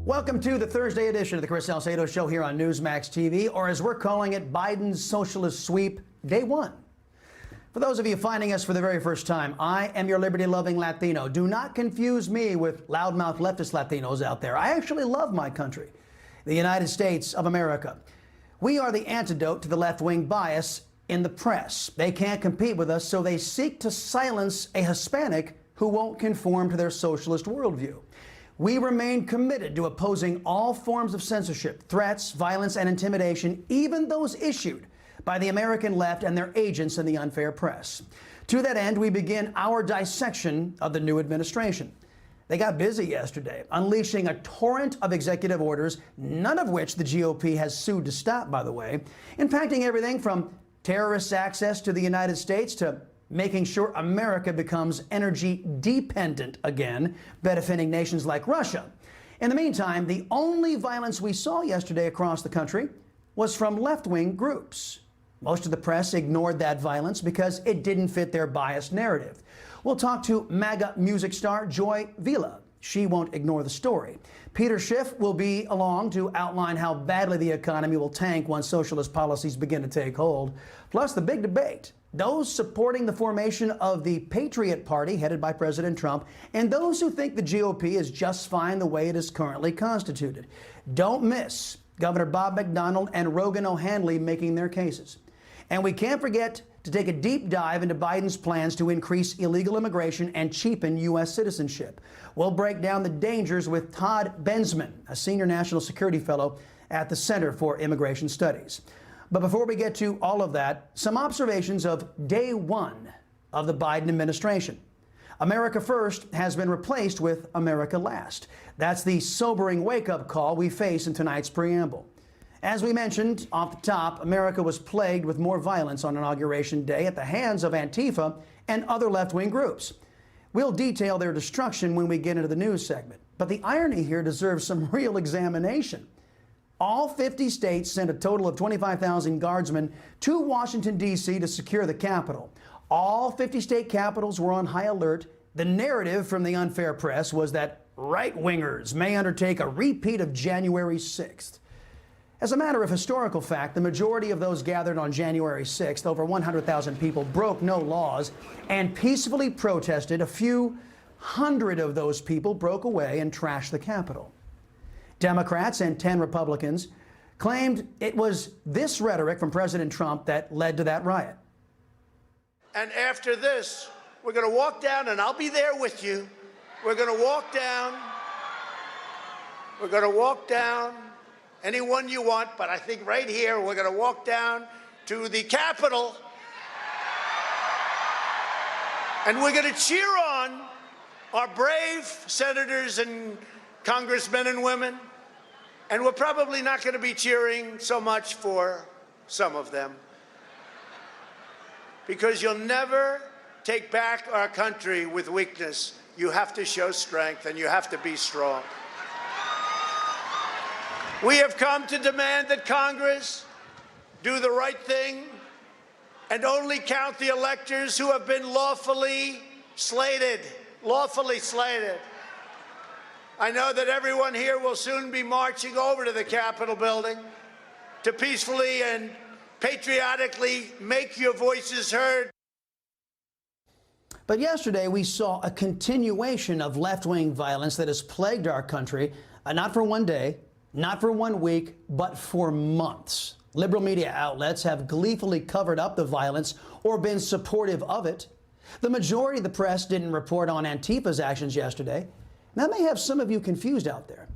Welcome to the Thursday edition of the Chris Salcedo Show here on Newsmax TV, or as we're calling it, Biden's socialist sweep, day one. For those of you finding us for the very first time, I am your liberty-loving Latino. Do not confuse me with loudmouth leftist Latinos out there. I actually love my country, the United States of America. We are the antidote to the left-wing bias in the press. They can't compete with us, so they seek to silence a Hispanic who won't conform to their socialist worldview. We remain committed to opposing all forms of censorship, threats, violence, and intimidation, even those issued by the American left and their agents in the unfair press. To that end, we begin our dissection of the new administration. They got busy yesterday, unleashing a torrent of executive orders, none of which the GOP has sued to stop, by the way, impacting everything from terrorists' access to the United States to making sure America becomes energy dependent again, benefiting nations like Russia. In the meantime, the only violence we saw yesterday across the country was from left-wing groups. Most of the press ignored that violence because it didn't fit their biased narrative. We'll talk to MAGA music star Joy Villa. She won't ignore the story. Peter Schiff will be along to outline how badly the economy will tank once socialist policies begin to take hold. Plus, the big debate. Those supporting the formation of the Patriot Party, headed by President Trump, and those who think the GOP is just fine the way it is currently constituted. Don't miss Governor Bob McDonnell and Rogan O'Handley making their cases. And we can't forget to take a deep dive into Biden's plans to increase illegal immigration and cheapen U.S. citizenship. We'll break down the dangers with Todd Bensman, a senior national security fellow at the Center for Immigration Studies. But before we get to all of that, some observations of day one of the Biden administration. America First has been replaced with America Last. That's the sobering wake-up call we face in tonight's preamble. As we mentioned off the top, America was plagued with more violence on Inauguration Day at the hands of Antifa and other left-wing groups. We'll detail their destruction when we get into the news segment. But the irony here deserves some real examination. All 50 states sent a total of 25,000 guardsmen to Washington, D.C. to secure the Capitol. All 50 state capitals were on high alert. The narrative from the unfair press was that right-wingers may undertake a repeat of January 6th. As a matter of historical fact, the majority of those gathered on January 6th, over 100,000 people, broke no laws and peacefully protested. A few hundred of those people broke away and trashed the Capitol. Democrats and 10 Republicans claimed it was this rhetoric from President Trump that led to that riot. And after this, we're going to walk down, and I'll be there with you. We're going to walk down. We're going to walk down anyone you want, but I think right here we're going to walk down to the Capitol, and we're going to cheer on our brave senators and congressmen and women. And we're probably not going to be cheering so much for some of them, because you'll never take back our country with weakness. You have to show strength, and you have to be strong. We have come to demand that Congress do the right thing and only count the electors who have been lawfully slated. Lawfully slated. I know that everyone here will soon be marching over to the Capitol building to peacefully and patriotically make your voices heard. But yesterday we saw a continuation of left-wing violence that has plagued our country, not for one day, not for 1 week, but for months. Liberal media outlets have gleefully covered up the violence or been supportive of it. The majority of the press didn't report on Antifa's actions yesterday. That may have some of you confused out there.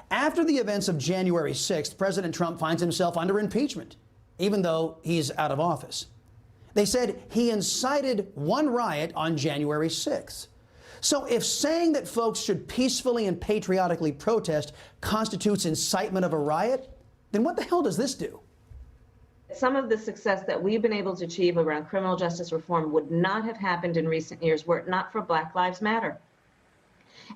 After the events of January 6th, President Trump finds himself under impeachment, even though he's out of office. They said he incited one riot on January 6th. So if saying that folks should peacefully and patriotically protest constitutes incitement of a riot, then what the hell does this do? Some of the success that we've been able to achieve around criminal justice reform would not have happened in recent years were it not for Black Lives Matter.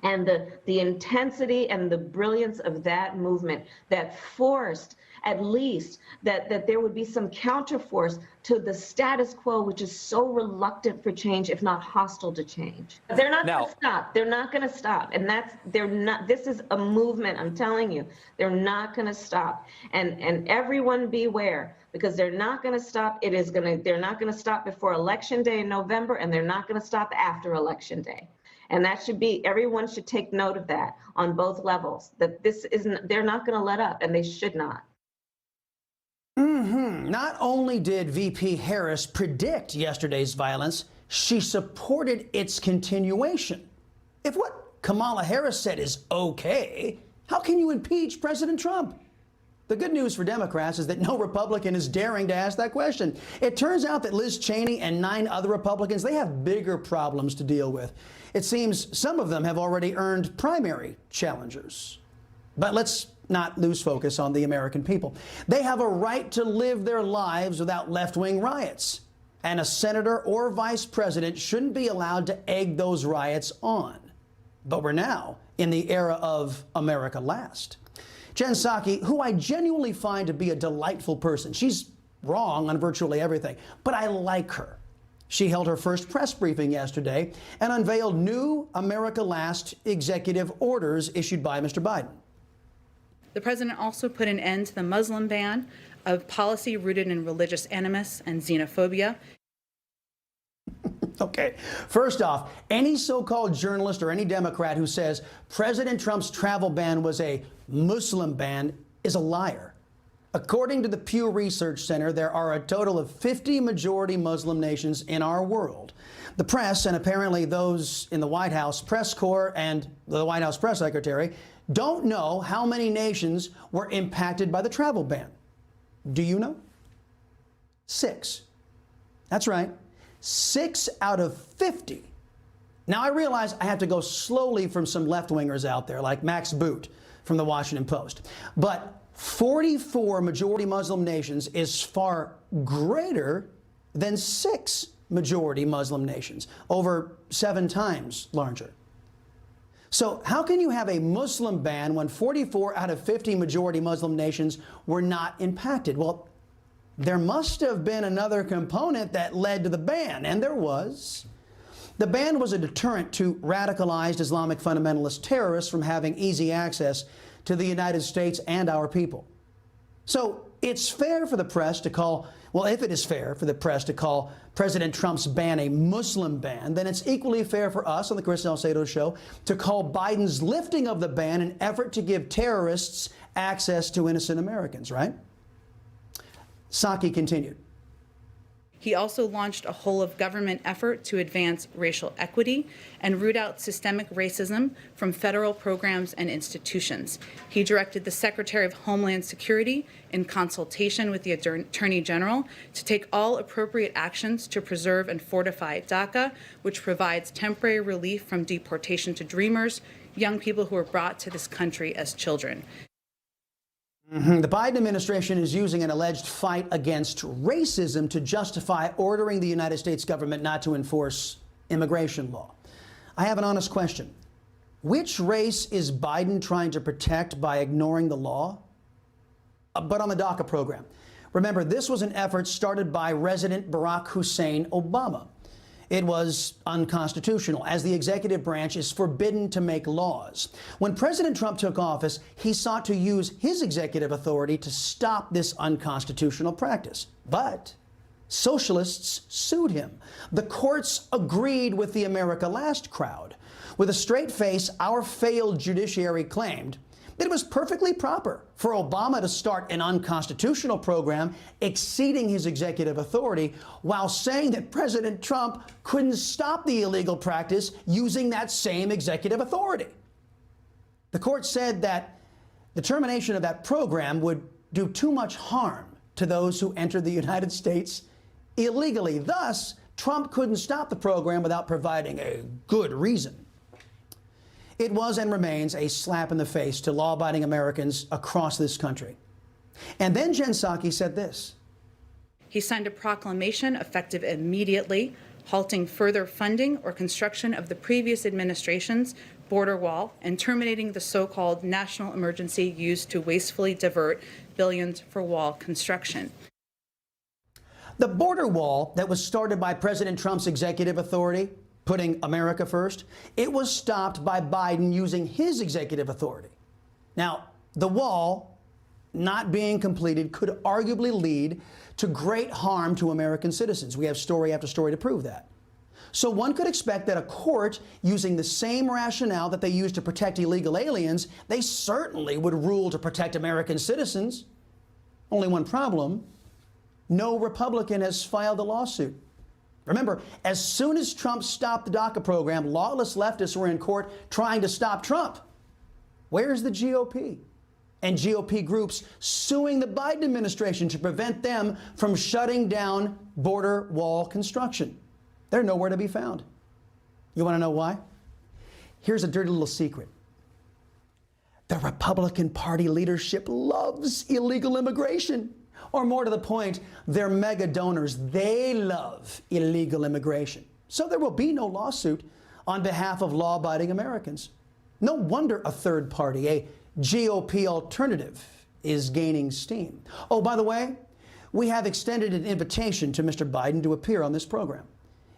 And the intensity and the brilliance of that movement that forced at least that there would be some counterforce to the status quo, which is so reluctant for change, if not hostile to change. They're not going to stop. They're not going to stop. And they're not, this is a movement, I'm telling you, they're not going to stop. And everyone beware, because they're not going to stop. They're not going to stop before Election Day in November, and they're not going to stop after Election Day. And that should be, everyone should take note of that on both levels, that they're not going to let up, and they should not. Not only did VP Harris predict yesterday's violence, she supported its continuation. If what Kamala Harris said is okay, how can you impeach President Trump? The good news for Democrats is that no Republican is daring to ask that question. It turns out that Liz Cheney and 9 other Republicans, they have bigger problems to deal with. It seems some of them have already earned primary challengers. But let's not lose focus on the American people. They have a right to live their lives without left-wing riots. And a senator or vice president shouldn't be allowed to egg those riots on. But we're now in the era of America Last. Jen Psaki, who I genuinely find to be a delightful person. She's wrong on virtually everything, but I like her. She held her first press briefing yesterday and unveiled new America Last executive orders issued by Mr. Biden. The president also put an end to the Muslim ban, a policy rooted in religious animus and xenophobia. Okay, first off, any so-called journalist or any Democrat who says President Trump's travel ban was a Muslim ban is a liar. According to the Pew Research Center, there are a total of 50 majority Muslim nations in our world. The press, and apparently those in the White House press corps and the White House press secretary, don't know how many nations were impacted by the travel ban. Do you know? 6. That's right. 6 out of 50. Now, I realize I have to go slowly from some left-wingers out there, like Max Boot from the Washington Post. But 44 majority Muslim nations is far greater than 6 majority Muslim nations, over 7 times larger. So how can you have a Muslim ban when 44 out of 50 majority Muslim nations were not impacted? Well, there must have been another component that led to the ban, and there was. The ban was a deterrent to radicalized Islamic fundamentalist terrorists from having easy access to the United States and our people. So it's fair for the press to call, well, if it is fair for the press to call President Trump's ban a Muslim ban, then it's equally fair for us on the Chris Salcedo Show to call Biden's lifting of the ban an effort to give terrorists access to innocent Americans, right? Psaki continued. He also launched a whole-of-government effort to advance racial equity and root out systemic racism from federal programs and institutions. He directed the Secretary of Homeland Security, in consultation with the Attorney General, to take all appropriate actions to preserve and fortify DACA, which provides temporary relief from deportation to Dreamers, young people who were brought to this country as children. The Biden administration is using an alleged fight against racism to justify ordering the United States government not to enforce immigration law. I have an honest question. Which race is Biden trying to protect by ignoring the law? But on the DACA program, remember, this was an effort started by President Barack Hussein Obama. It was unconstitutional, as the executive branch is forbidden to make laws. When President Trump took office, he sought to use his executive authority to stop this unconstitutional practice. But socialists sued him. The courts agreed with the America Last crowd. With a straight face, our failed judiciary claimed that it was perfectly proper for Obama to start an unconstitutional program exceeding his executive authority while saying that President Trump couldn't stop the illegal practice using that same executive authority. The court said that the termination of that program would do too much harm to those who entered the United States illegally. Thus, Trump couldn't stop the program without providing a good reason. It was and remains a slap in the face to law-abiding Americans across this country. And then Jen Psaki said this. He signed a proclamation effective immediately, halting further funding or construction of the previous administration's border wall, and terminating the so-called national emergency used to wastefully divert billions for wall construction. The border wall that was started by President Trump's executive authority, putting America first, it was stopped by Biden using his executive authority. Now, the wall not being completed could arguably lead to great harm to American citizens. We have story after story to prove that. So one could expect that a court using the same rationale that they used to protect illegal aliens, they certainly would rule to protect American citizens. Only one problem: no Republican has filed a lawsuit. Remember, as soon as Trump stopped the DACA program, lawless leftists were in court trying to stop Trump. Where's the GOP? And GOP groups suing the Biden administration to prevent them from shutting down border wall construction. They're nowhere to be found. You want to know why? Here's a dirty little secret. The Republican Party leadership loves illegal immigration. Or more to the point, they're mega donors. They love illegal immigration. So there will be no lawsuit on behalf of law-abiding Americans. No wonder a third party, a GOP alternative, is gaining steam. Oh, by the way, we have extended an invitation to Mr. Biden to appear on this program.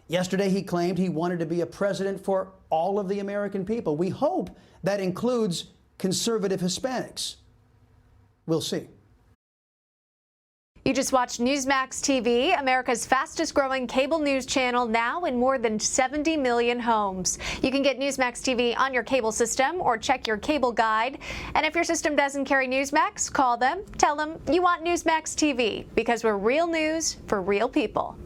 Yesterday, he claimed he wanted to be a president for all of the American people. We hope that includes conservative Hispanics. We'll see. You just watched Newsmax TV, America's fastest growing cable news channel, now in more than 70 million homes. You can get Newsmax TV on your cable system or check your cable guide. And if your system doesn't carry Newsmax, call them, tell them you want Newsmax TV, because we're real news for real people.